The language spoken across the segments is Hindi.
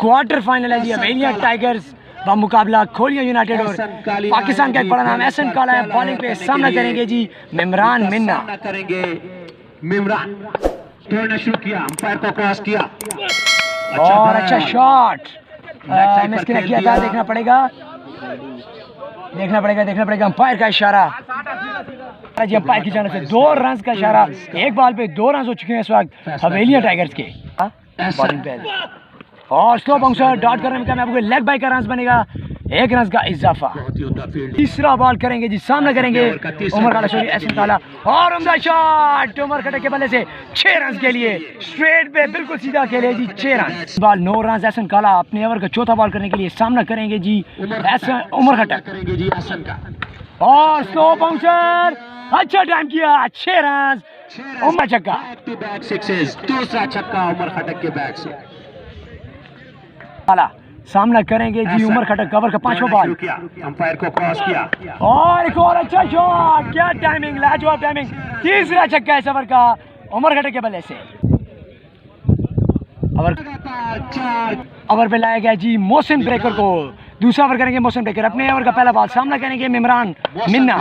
क्वार्टर फाइनल है जी। हवेलियां टाइगर्स का मुकाबला खोलिया यूनाइटेड और पाकिस्तान का एक बड़ा नाम एहसन काला है। बॉलिंग पे सामना करेंगे जी मिमरान मिन्ना। करेंगे मिमरान, तोड़ना शुरू किया, अंपायर को क्रॉस किया और अच्छा शॉट मिस किया था। देखना पड़ेगा अंपायर का इशारा जी। अंपायर की जाने से 2 रन का इशारा। एक बॉल पे 2 रन हो चुके हैं इस वक्त हवेलियां टाइगर्स के बॉलिंग पे। और स्लो बाउंसर डॉट करने में कामयाब हुए। लेग बाई का रन बनेगा, 1 रन का इजाफा। तीसरा बॉल करेंगे जी, सामना करेंगे उमर खाटा शोरी एहसन काला। और उम्दा शॉट उमर खाटा के बल्ले से 6 रन के लिए स्ट्रेट पे बिल्कुल सीधा खेले जी 6 रन। Ball 9 run. एहसन काला अपने ओवर का चौथा बॉल करने के लिए सामना करेंगे जी उमर खाटा। और स्लो बाउंसर अच्छा टाइम किया, 6 रन उमर छक्का। दूसरा छक्का उमर खटक के बैट से। सामना करेंगे जी उमर खटक। कवर का 5वां बॉल, अंपायर को क्रॉस किया और एक और अच्छा शॉट। क्या टाइमिंग, लाजवाब टाइमिंग। तीसरा छक्का इस ओवर का उमर खटक के बल्ले से। ओवर पे लाया गया जी मोहसिन ब्रेकर को। दूसरा ओवर करेंगे मोहसिन ब्रेकर। अपने ओवर का पहला बॉल सामना करेंगे मिमरान मिन्ना।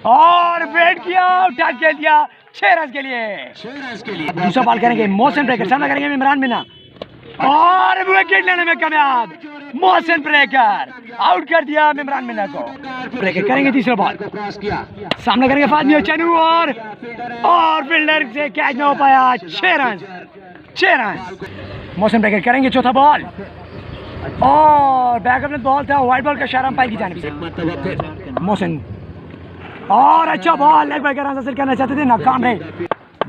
और वेट किया, उठा के दिया 6 रन के लिए। दूसरा बॉल करेंगे मोहसिन ब्रेकर, सामना करेंगे मिमरान मिन्ना। और विकेट लेने में कामयाब मोहसिन ब्रेकर, आउट कर दिया मिमरान मिन्ना को। ब्रेकर करेंगे तीसरा बॉल, सामना करेंगे फातिमा चनू। और फील्डर से कैच ना हो पाया, 6 रन। मोहसिन ब्रेकर करेंगे चौथा बॉल। और बैकअप में बॉल था, वाइड बॉल का इशारा अंपायर की जानिब से। मोहसिन और अच्छा बॉल, लेग बाई का रन हासिल करना चाहते थे, नाकाम रहे।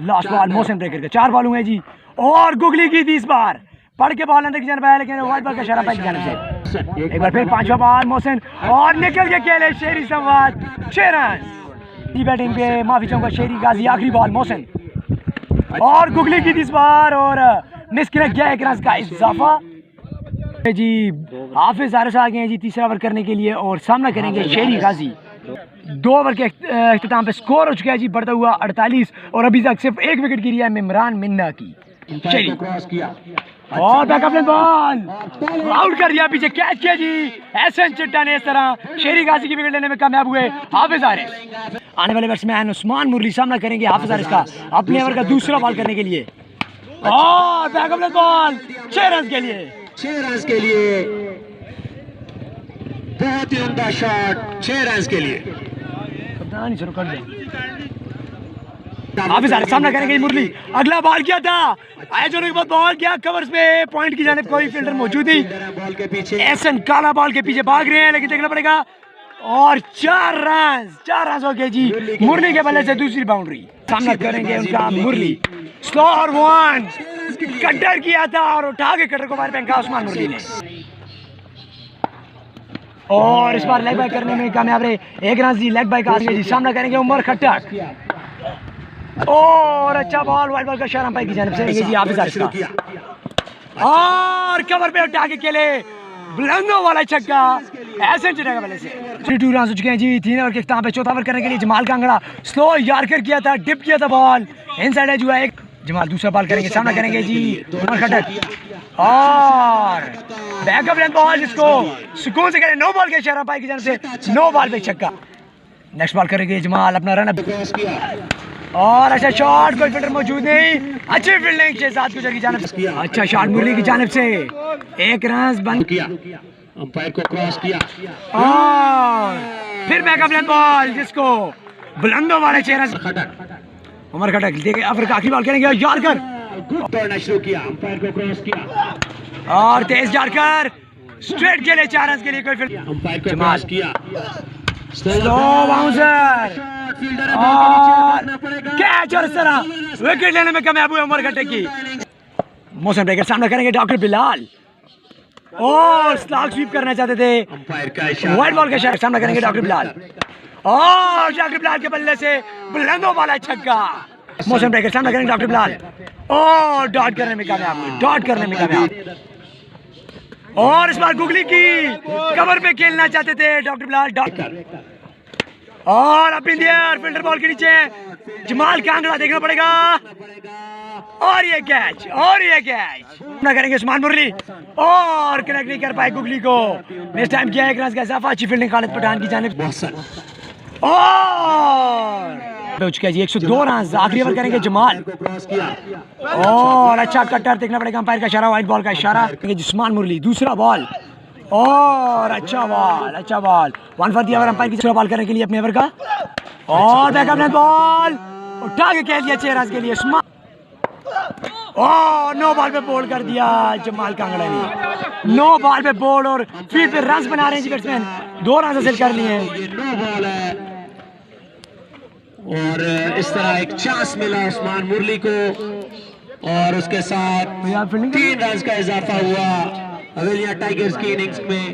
लास्ट बॉल मोहसिन ब्रेकर के 4 बॉल हुए जी। और गुगली की 30 बार पढ़ के बॉल अंदर की जानिब आया, लेकिन वाइड बॉल का इशारा अंपायर की जानिब से। एक बार फिर 5वां बॉल मोहसिन, और निकल के खेले शेरी संवाद, 6 रन। बैटिंग पे माफी चाहूंगा शेरी गाजी। आखिरी बॉल मोहसिन और गुगली की 30 बार और मिस किया, 1 रन का इजाफा जी। हाफिज हारिस आ गए हैं जी तीसरा ओवर करने के लिए और सामना करेंगे शेरी गाजी। 2 ओवर के इख्तिताम पे स्कोर हो चुका है जी बढ़ता हुआ 48 और अभी तक सिर्फ 1 विकेट गिरी है मिमरान मिन्ना की। शेरी और बैकअप बॉल आउट कर दिया, पीछे कैच किया जी एहसन चिट्टा ने। इस तरह शेरी गाजी की विकेट लेने में कामयाब हुए हाफिज हारिस। आने वाले बैट्समैन उस्मान मुरली सामना करेंगे हाफिज हारिस का अपने ओवर का दूसरा बॉल करने के लिए। और बैकअप बॉल 6 रन के लिए। बहुत ही उम्दा शॉट, 6 रन के लिए। कप्तान शुरू कर दे। हाफिज हारिस सामना करेंगे मुरली। अगला बॉल किया था, आयोजन के बाद बॉल किया कवर्स पे, पॉइंट की जानिब कोई फील्डर मौजूद नहीं। बॉल के पीछे एहसन काला बॉल के पीछे भाग रहे हैं, लेकिन देखना पड़ेगा। और 4 रन हो गए जी मुरली के बल्ले से दूसरी बाउंड्री। सामना करेंगे उनका मुरली। स्लो और 1 कटर किया था और उठा के कटर को बाहर फेंका उस्मान मुरली ने। और इस बार लेग बाई करने में कामयाब रहे, 1 रन जी लेग बाई का जी। सामना करेंगे उमर खट्टक। और अच्छा बॉल, वाइड बॉल का इशारा अंपायर की जानिब से जी हाफिज हारिस का। और कवर पे उठा के खेले बुलंदों वाला छक्का एहसन चिट्टा के बल्ले से। 3 रन हो चुके हैं जी 3 ओवर के इख्तिताम पे। चौथा ओवर करने के लिए जमाल कांगड़ा स्लो यार्कर किया था, डिप किया था बॉल इनसाइड एज हुआ एक। जमाल दूसरा बॉल करेंगे, सामना करेंगे जी उमर खट्टक। और बैकअप लेंथ बॉल जिसको सुकून से करें, 9 बॉल के इशारा अंपायर की जानिब से, 9 बॉल पे छक्का। नेक्स्ट बॉल करेंगे जमाल अपना रन अप। और अच्छा शॉट, कोई फील्डर मौजूद नहीं, अच्छी फील्डिंग शहजाद गुजर की जानिब से। अच्छा शॉट मुरली की जानिब से, 1 रन बंद किया, अंपायर को क्रॉस किया। और फिर बैकअप लेंथ बॉल जिसको बुलंदों वाले 6 रन। उमर खट्टक देखिए ओवर का आखिरी बॉल करेंगे यार्कर। दौड़ना शुरू किया, अंपायर को क्रॉस किया और तेज यार्कर स्ट्रेट के लिए 4 रन के लिए कोई फील्डर। अंपायर को क्रॉस किया। स्लो बाउंसर और कैच और इस तरह विकेट लेने में कामयाब हुए उमर खट्टक की। मोहसिन ब्रेकर सामना करेंगे डॉक्टर बिलाल। और स्लॉग स्वीप करना चाहते थे, अंपायर का इशारा, वाइड बॉल का इशारा। सामना करेंगे डॉक्टर बिलाल। और डॉक्टर बिलाल के बल्ले से बुलंदों वाला छक्का। मोहसिन ब्रेकर सामना करेंगे डॉक्टर बिलाल और डॉट करने में कामयाब हुए, डॉट करने में कामयाब। और इस बार गुगली की कवर पे खेलना चाहते थे डॉक्टर बिलाल। और up in the air, fielder ball के नीचे, जमाल कांगड़ा देखना पड़ेगा, और ये कैच, ना करेंगे उस्मान मुरली, और कनेक्ट नहीं कर पाए गुगली को, नेक्स्ट टाइम किया 1 रन का इजाफा, अच्छी फील्डिंग खालिद पठान की जानिब, और हो चुका है जी 102 रन, आखिरी ओवर करेंगे जमाल, और अच्छा कटर देखना पड़ेगा, अंपायर का इशारा, वाइट बॉल का इशारा, उस्मान मुरली दूसरा बॉल, और अच्छा ball 1 for the over, umpire की दूसरा बॉल करने के लिए अपने ओवर का, और बैकअप नेट बॉल उठा के कह दिया 6 रन के लिए उस्मान, और नो बॉल पे बोल्ड कर दिया जमाल कांगड़ा ने, नो बॉल पे बोल्ड, और फील्ड पे रन बना रहे हैं जी बैट्समैन, 2 रन हासिल कर लिए हैं, ये नो बॉल है और इस तरह एक चांस मिला उस्मान मुरली को और उसके साथ 3 रन का इजाफा हुआ हवेलिया टाइगर्स की इनिंग्स में।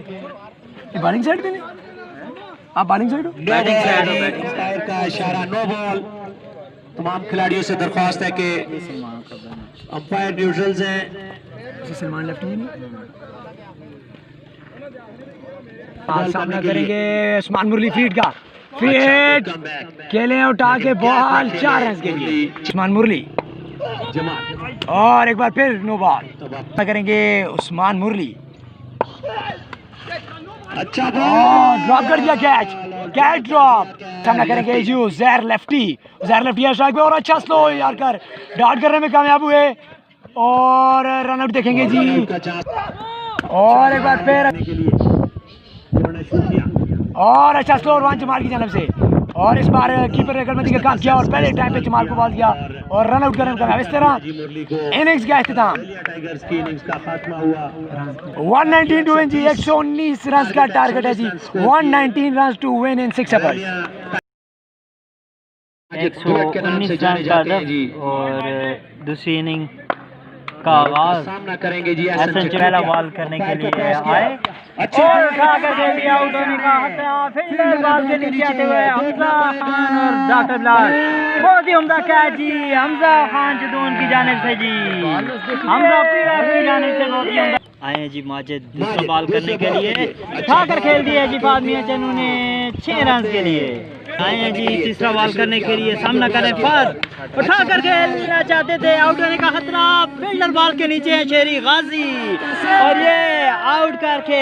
बॉलिंग साइड पे नहीं, आप बॉलिंग साइड हो, अंपायर का इशारा नो बॉल। तमाम खिलाड़ियों से दरख्वास्त है कि अंपायर न्यूट्रल्स हैं। सलमान लेफ्टी सामना करेंगे उस्मान मुरली फील्ड का, फील्ड खेले उठा के बॉल 4 रन के लिए उस्मान मुरली, और एक बार फिर नो बॉल करेंगे उस्मान मुरली, अच्छा ड्रॉप कर दिया, कैच ड्रॉप, सामना करेंगे जहर लेफ्टी स्ट्राइक पे, और अच्छा स्लो यार कर डॉट करने में कामयाब हुए, और रन आउट देखेंगे जी, और एक बार फिर, और अच्छा स्लो रन जमाल की जानब से, और इस बार कीपर ने गलती का काम किया और पहले टाइम पे जमाल को बॉल दिया और रन आउट करने का, इस तरह इनिंग्स का इख्तिताम, 119 टू विन जी, 119 रन का टारगेट है जी, 119 run to win in 6 overs, 119 run का लक्ष्य, और दूसरी इनिंग का आगाज सामना करेंगे जी एहसन पहला बॉल करने के लिए आए, और उठा कर दे दिया, आउट होने का हत्या, फील्डर बॉल के नीचे आते हुए हमजा खान और डॉक्टर बिलाल, बहुत ही उम्दा कैच जी हमजा खान जदून की जानिब से जी, हमजा पीआर की जानिब से बहुत ही उम्दा आए जी। माजिद दूसरा बॉल करने के लिए उठा कर खेल दिया जी फादमिया चन्नू ने 6 रन के लिए, आए हैं जी तीसरा बॉल करने के लिए, सामना करें फर्द, उठा कर खेलना चाहते थे, आउट होने का खतरा, फील्डर बॉल के नीचे है शेरी गाजी, और ये आउट करके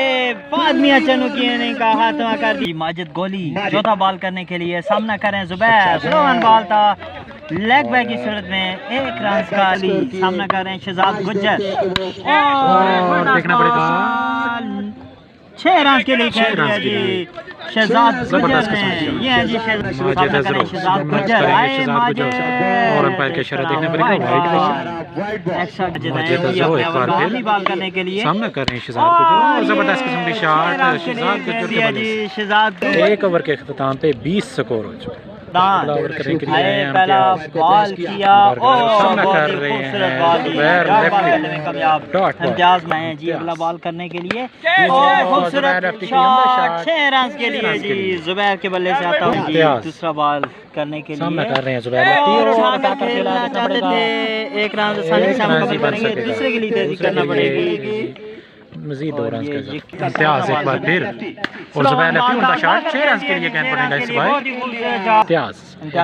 फादमिया चन्नू की इनिंग का खात्मा कर दी। माजिद गोली चौथा बॉल करने के लिए, सामना करें जुबैर, स्लो ऑन बॉल था, लेग बैक की सूरत में 1 रन का ली, सामना कर रहे हैं शहजाद गुज्जर, और देखना पड़ेगा 6 रन के लिए खेल दिया जी शहजाद गुज्जर ने, ये है जी शहजाद गुज्जर, आए माजिद, और अंपायर के इशारा देखना पड़ेगा, आखिरी बॉल करने के लिए सामना कर रहे हैं शहजाद गुज्जर, और जबरदस्त किस्म की शॉट शहजाद गुज्जर के बल्ले से। शहजाद 1 ओवर के इख्तिताम पे 20 स्कोर हो चुके हैं, ओवर करने के लिए आए पहला बॉल किया, और बहुत ही खूबसूरत बॉल इम्तियाज में है जी अगला बॉल करने के लिए, और खूबसूरत शॉट 6 रन के लिए जी जुबैर के बल्ले से आता हूँ जी, दूसरा बॉल करने के लिए सामना कर रहे हैं जुबैर, और खेलना चाहते थे 1 रन आसानी से मुकम्मल करेंगे, दूसरे के लिए तेजी करना पड़ेगी, मजीद 2 रन का इम्तियाज एक बार फिर, और जुबैर लेफ्टी उनका शॉट 6 रन के लिए गेंद पर निकला इस बार, इम्तियाज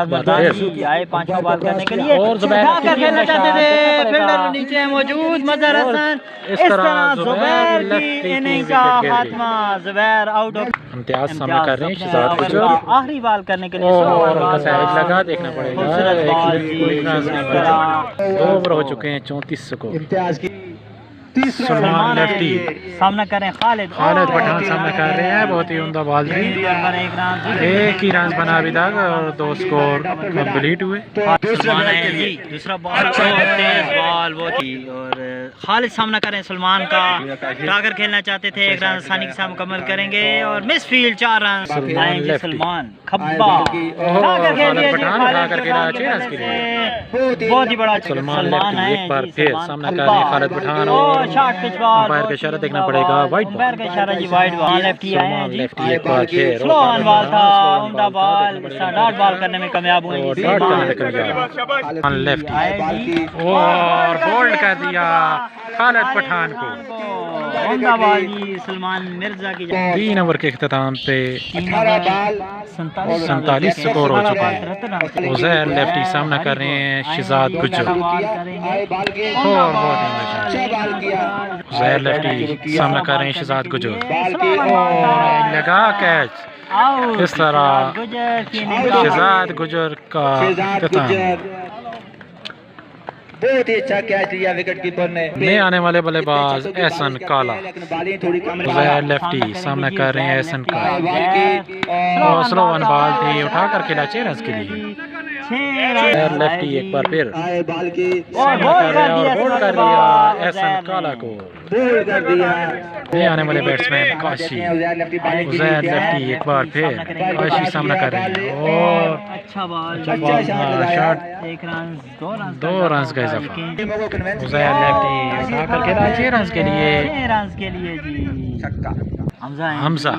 बर्दाश्त आए 5वां बॉल करने के लिए, और जुबैर खेलना चाहते थे, फील्डर नीचे मौजूद मजहर हसन, इस तरह जुबैर की इनिंग का खात्मा, जुबैर आउट ऑफ, इम्तियाज सामना कर रहे हैं शहजाद गुज्जर, आखिरी बॉल करने के लिए, और उनका सैज लगा देखना पड़ेगा, 2 ओवर हो चुके हैं 34 स्कोर। इम्तियाज की सलमान लेफ्टी सामना करें खालिद पठान सामना कर रहे हैं, बहुत ही उम्दा बॉल थी, 1 ही रन बना अभी तक, और 2 स्कोर कंप्लीट हुए। दूसरा बॉल तेज बॉल वो थी, और खालिद सामना करें सलमान का, टागर खेलना चाहते थे, 1 रन आसानी के साथ मुकम्मल करेंगे, और मिस फील्ड 4 रन, सलमान खब्बा टागर खेल दिया बहुत ही बड़ा, सलमान लेफ्टी एक बार फिर सामना कर रहे हैं खालिद पठान, और अंपायर का इशारा देखना पड़ेगा, वाइट अंपायर का इशारा जी, वाइट बॉल लेफ्टी आए हैं जी, लेफ्टी एक बार फिर स्लो ऑन बॉल था, उम्दा बॉल, डॉट बॉल करने में कामयाब हुए, और डॉट करने में कामयाब, लेफ्टी और बोल्ड कर दिया खालिद पठान को, उम्दा बाजी सलमान मिर्जा की 3 ओवर के अख्ताम पे 47 स्कोर हो चुका है। उज़ैर लेफ्टी सामना कर रहे हैं शिजात गुज्जर। उज़ैर लेफ्टी सामना कर रहे हैं शिजात गुज्जर और लगा कैच। इस तरह शिजात गुज्जर का अख्ताम। बहुत ही अच्छा कैच लिया विकेट कीपर ने। नए आने वाले बल्लेबाज एहसन काला। उज़ैर लेफ्टी सामना कर रहे हैं एहसन काला और स्लो वन बॉल थी, उठा कर खेला 6 रन के लिए। उज़ैर लेफ्टी एक बार फिर बोल्ड कर दिया एहसन काला को। नए आने वाले बैट्समैन काशी। उज़ैर लेफ्टी एक बार फिर काशी सामना कर रहे हैं और अच्छा बॉल शॉट 2 रन का इजाफा। उज़ैर लेफ्टी उठा कर खेला 6 रन के लिए जी। हमजा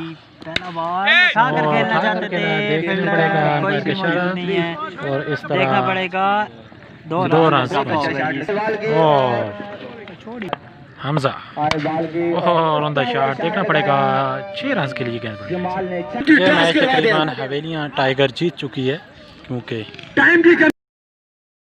पहला बॉल उठा कर खेलना चाहते थे, देखना पड़ेगा कोई भी मौजूद नहीं है और इस तरह देखना पड़ेगा 2 रन और हमजा और ऑन द शॉट देखना पड़ेगा 6 रन के लिए गेंद पड़ी। ये मैच तकरीबन हवेलियां टाइगर जीत चुकी है क्योंकि